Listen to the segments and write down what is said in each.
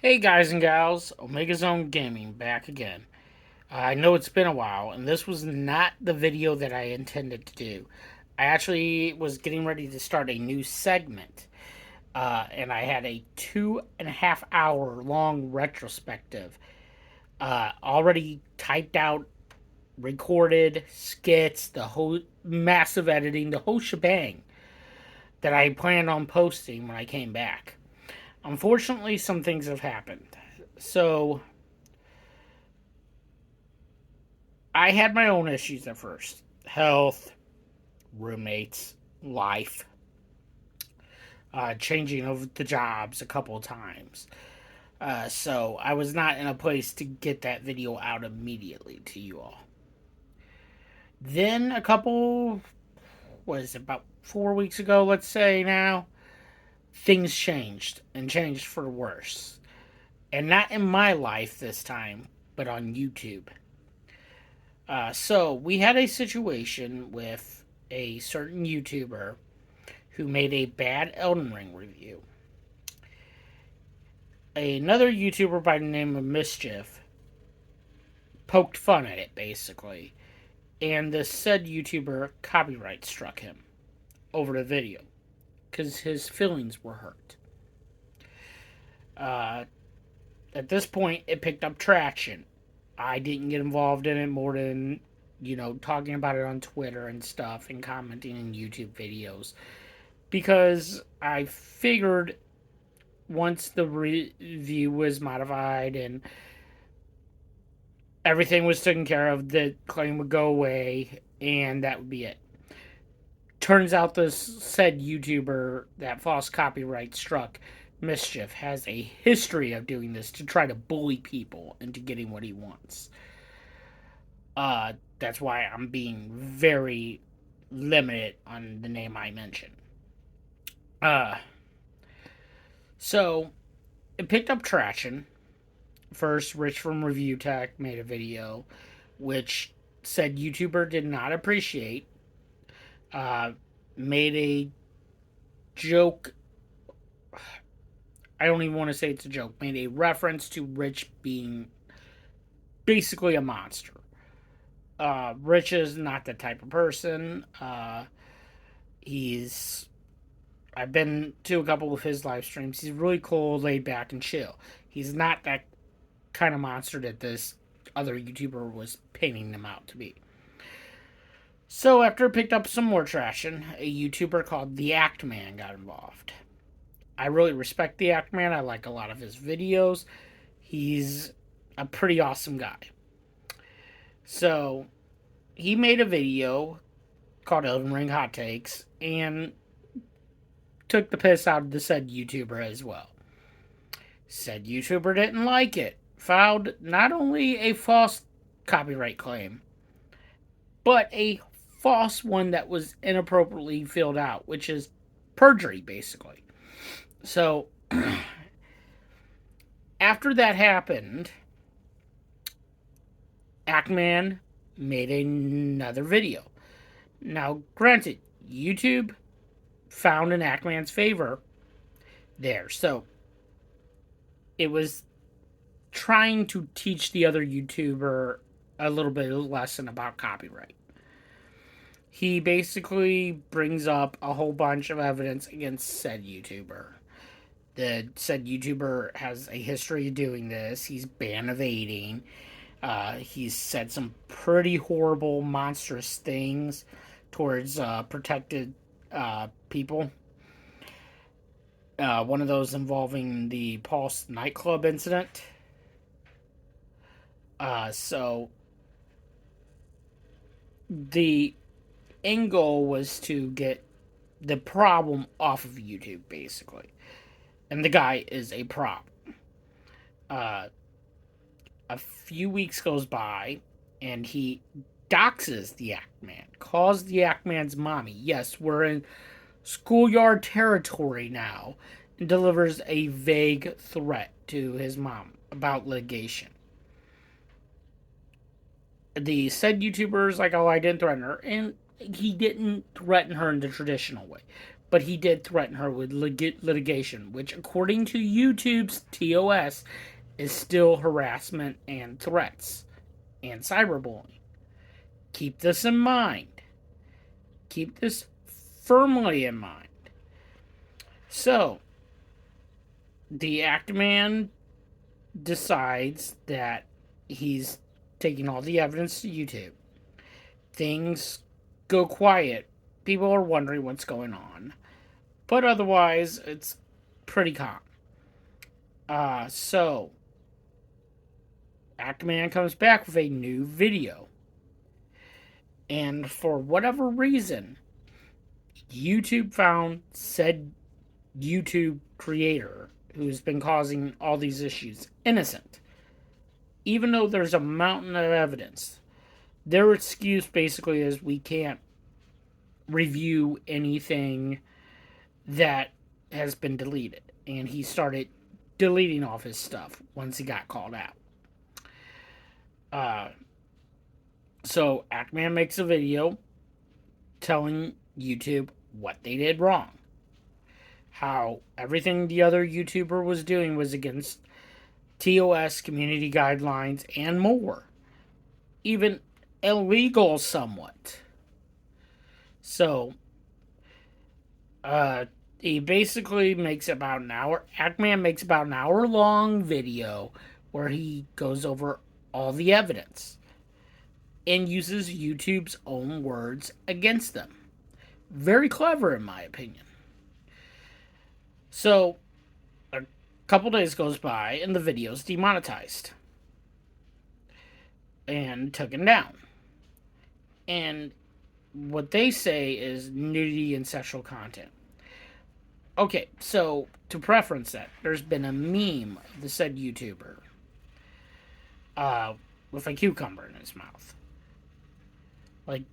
Hey guys and gals, Omega Zone Gaming back again. I know it's been a while, and this was not the video that I intended to do. I actually was getting ready to start a new segment, and I had a 2.5 hour long retrospective already typed out, recorded, skits, the whole massive editing, the whole shebang that I planned on posting when I came back. Unfortunately, some things have happened. So, I had my own issues at first: health, roommates, life, changing of the jobs a couple of times. So I was not in a place to get that video out immediately to you all. Then a couple, what is it, about 4 weeks ago, let's say now, things changed and changed for the worse. And not in my life this time, but on YouTube. So we had a situation with a certain YouTuber who made a bad Elden Ring review. Another YouTuber by the name of Mischief poked fun at it, basically, and the said YouTuber copyright struck him over the video because his feelings were hurt. Uh, at this point, it picked up traction. I didn't get involved in it more than, talking about it on Twitter and stuff and commenting in YouTube videos because I figured once the review was modified and everything was taken care of, the claim would go away and that would be it. Turns out this said YouTuber that false copyright struck, Mischief, has a history of doing this to try to bully people into getting what he wants. That's why I'm being very limited on the name I mention. Uh, so it picked up traction. First, Rich from Review Tech made a video which said YouTuber did not appreciate, uh, made a joke. I don't even want to say it's a joke. Made a reference to Rich being basically a monster. Rich is not the type of person. He's. I've been to a couple of his live streams. He's really cool, laid back, and chill. He's not that kind of monster that this other YouTuber was painting him out to be. So after it picked up some more traction, a YouTuber called The Act Man got involved. I really respect The Act Man. I like a lot of his videos. He's a pretty awesome guy. So he made a video called Elden Ring Hot Takes and took the piss out of the said YouTuber as well. Said YouTuber didn't like it. Filed not only a false copyright claim, but a false one that was inappropriately filled out, which is perjury, basically. So, after that happened, Ackman made another video. Now, granted, YouTube found in Ackman's favor there. So, it was trying to teach the other YouTuber a little bit of a lesson about copyright. He basically brings up a whole bunch of evidence against said YouTuber. The said YouTuber has a history of doing this. He's banned of aiding. He's said some pretty horrible, monstrous things towards protected people. One of those involving the Pulse nightclub incident. So the end goal was to get the problem off of YouTube, basically. And the guy is a problem. Uh, a few weeks goes by, and he doxes the Act Man, calls the Act Man's mommy. Yes, we're in schoolyard territory now, and delivers a vague threat to his mom about litigation. The said YouTuber is like, oh, I didn't threaten her, and he didn't threaten her in the traditional way. but he did threaten her with litigation, which, according to YouTube's TOS, is still harassment and threats and cyberbullying. Keep this in mind. Keep this firmly in mind. So, the Actman decides that he's taking all the evidence to YouTube. Things go quiet. People are wondering what's going on. But otherwise, it's pretty calm. So, Actman comes back with a new video. And for whatever reason, YouTube found said YouTube creator who's been causing all these issues innocent. Even though there's a mountain of evidence, their excuse basically is we can't review anything that has been deleted. And he started deleting off his stuff once he got called out. So Actman makes a video telling YouTube what they did wrong. How everything the other YouTuber was doing was against TOS, community guidelines, and more. Even illegal somewhat. So, he basically makes about an hour. Actman makes about an hour-long video where he goes over all the evidence and uses YouTube's own words against them. Very clever, in my opinion. So, a couple days goes by and the video's demonetized and taken down. And what they say is nudity and sexual content. Okay, so to preference that, there's been a meme of the said YouTuber with a cucumber in his mouth. Like,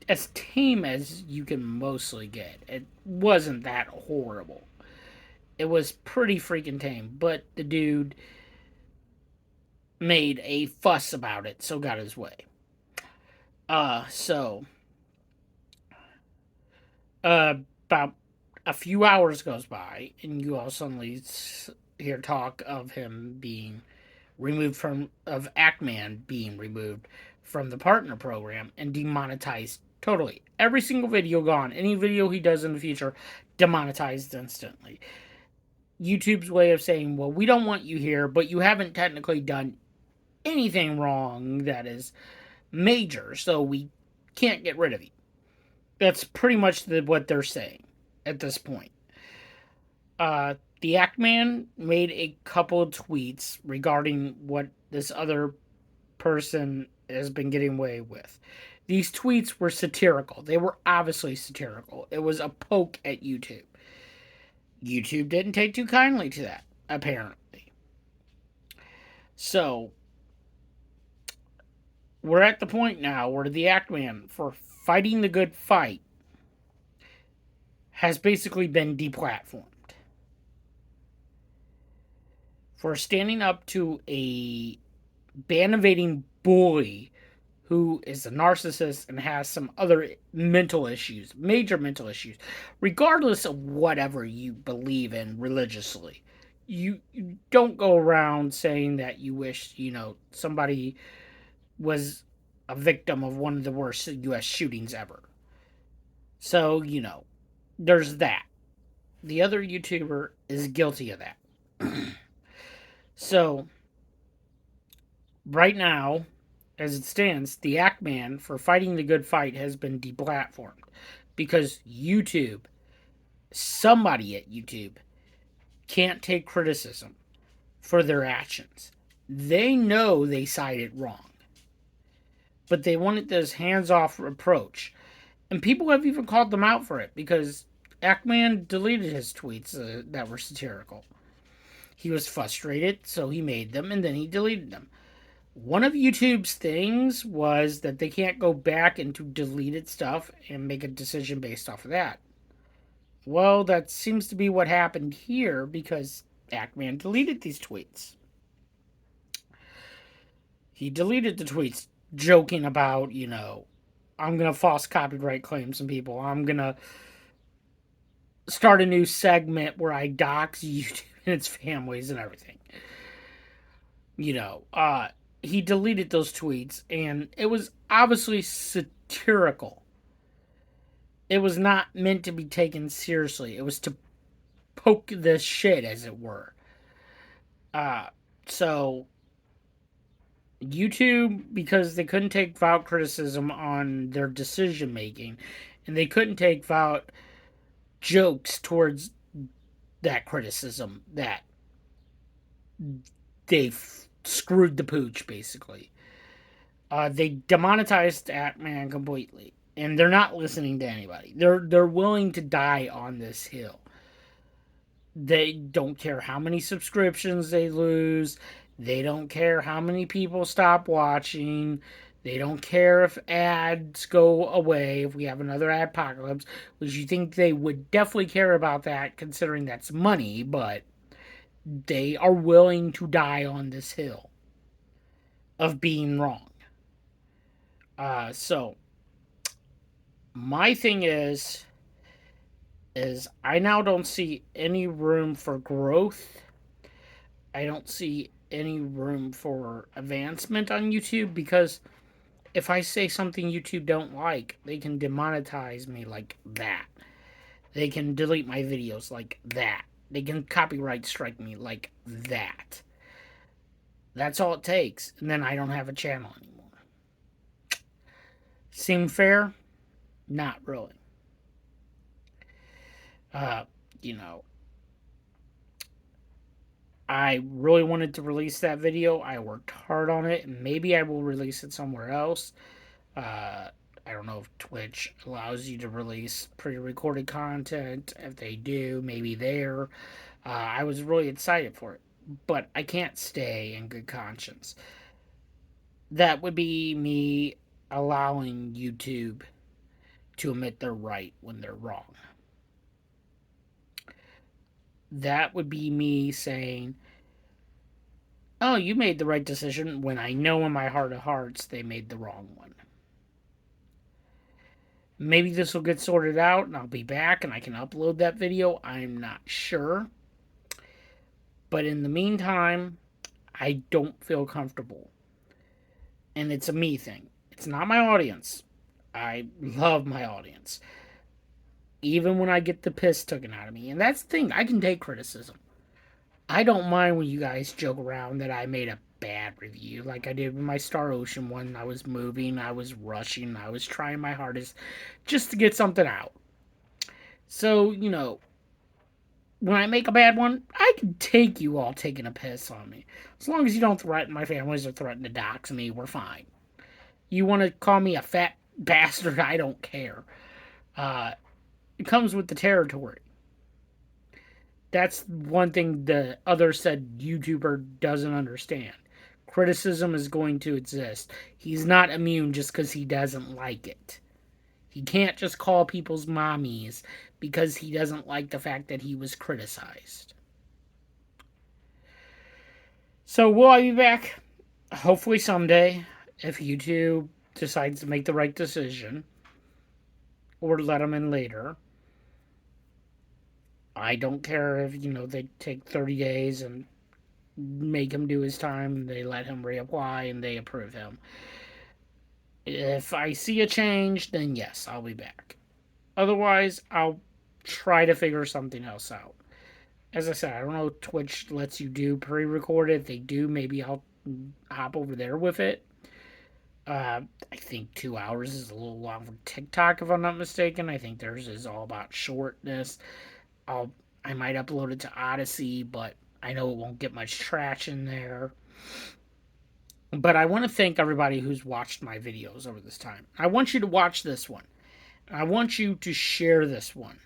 as tame as you can mostly get. It wasn't that horrible. It was pretty freaking tame, but the dude made a fuss about it, so got his way. About a few hours goes by, and you all suddenly hear talk of him being removed of Actman being removed from the partner program and demonetized totally. Every single video gone. Any video he does in the future, demonetized instantly. YouTube's way of saying, well, we don't want you here, but you haven't technically done anything wrong that is major, so we can't get rid of you. That's pretty much what they're saying at this point. The Actman made a couple of tweets regarding what this other person has been getting away with. These tweets were satirical. They were obviously satirical. It was a poke at YouTube. YouTube didn't take too kindly to that, apparently. So, we're at the point now where the Actman, for fighting the good fight, has basically been deplatformed. For standing up to a ban-evading bully who is a narcissist and has some other mental issues, major mental issues, regardless of whatever you believe in religiously. You don't go around saying that you wish, somebody was a victim of one of the worst U.S. shootings ever. So, there's that. The other YouTuber is guilty of that. So, right now, as it stands, the Actman for fighting the good fight has been deplatformed because YouTube, somebody at YouTube, can't take criticism for their actions. They know they sided wrong, but they wanted this hands-off approach, and people have even called them out for it because Actman deleted his tweets that were satirical. He was frustrated, so he made them, and then he deleted them. One of YouTube's things was that they can't go back into deleted stuff and make a decision based off of that. Well, that seems to be what happened here because Actman deleted these tweets. He deleted the tweets joking about, I'm going to false copyright claim some people. I'm going to start a new segment where I dox YouTube and its families and everything. You know, he deleted those tweets, and it was obviously satirical. It was not meant to be taken seriously. It was to poke the shit, as it were. Uh, so YouTube, because they couldn't take valid criticism on their decision making, and they couldn't take valid jokes towards that criticism, that they screwed the pooch, basically. They demonetized Atman completely, and they're not listening to anybody. They're willing to die on this hill. They don't care how many subscriptions they lose. They don't care how many people stop watching. They don't care if ads go away, if we have another apocalypse, which you think they would definitely care about that, considering that's money, but they are willing to die on this hill of being wrong. So my thing is I now don't see any room for growth. I don't see any room for advancement on YouTube, because if I say something YouTube don't like, they can demonetize me like that. They can delete my videos like that. They can copyright strike me like that. That's all it takes, and then I don't have a channel anymore. Seem fair? Not really. Uh, you know, I really wanted to release that video. I worked hard on it, and maybe I will release it somewhere else. I don't know if Twitch allows you to release pre-recorded content. If they do, maybe there. I was really excited for it, but I can't stay in good conscience. That would be me allowing YouTube to admit they're right when they're wrong. That would be me saying, oh, you made the right decision, when I know in my heart of hearts they made the wrong one. Maybe this will get sorted out and I'll be back and I can upload that video. I'm not sure. But in the meantime, I don't feel comfortable. And it's a me thing. It's not my audience. I love my audience. Even when I get the piss taken out of me. And that's the thing, I can take criticism. I don't mind when you guys joke around that I made a bad review, like I did with my Star Ocean one. I was moving, I was rushing, I was trying my hardest just to get something out. So, when I make a bad one, I can take you all taking a piss on me. As long as you don't threaten my families or threaten to dox me, we're fine. You want to call me a fat bastard, I don't care. It comes with the territory. That's one thing the other said YouTuber doesn't understand. Criticism is going to exist. He's not immune just because he doesn't like it. He can't just call people's mommies because he doesn't like the fact that he was criticized. So will I be back? Hopefully someday, if YouTube decides to make the right decision, or let him in later. I don't care if, they take 30 days and make him do his time, and they let him reapply, and they approve him. If I see a change, then yes, I'll be back. Otherwise, I'll try to figure something else out. As I said, I don't know if Twitch lets you do pre-recorded. If they do, maybe I'll hop over there with it. I think 2 hours is a little long for TikTok, if I'm not mistaken. I think theirs is all about shortness. I might upload it to Odyssey, but I know it won't get much traction there. But I want to thank everybody who's watched my videos over this time. I want you to watch this one. I want you to share this one.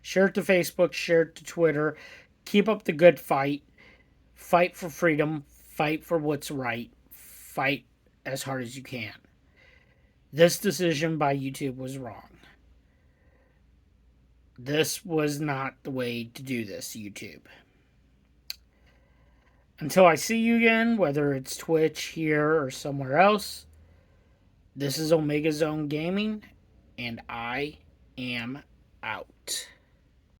Share it to Facebook, share it to Twitter. Keep up the good fight. Fight for freedom. Fight for what's right. Fight as hard as you can. This decision by YouTube was wrong. This was not the way to do this, YouTube. Until I see you again, whether it's Twitch here or somewhere else, this is Omega Zone Gaming, and I am out.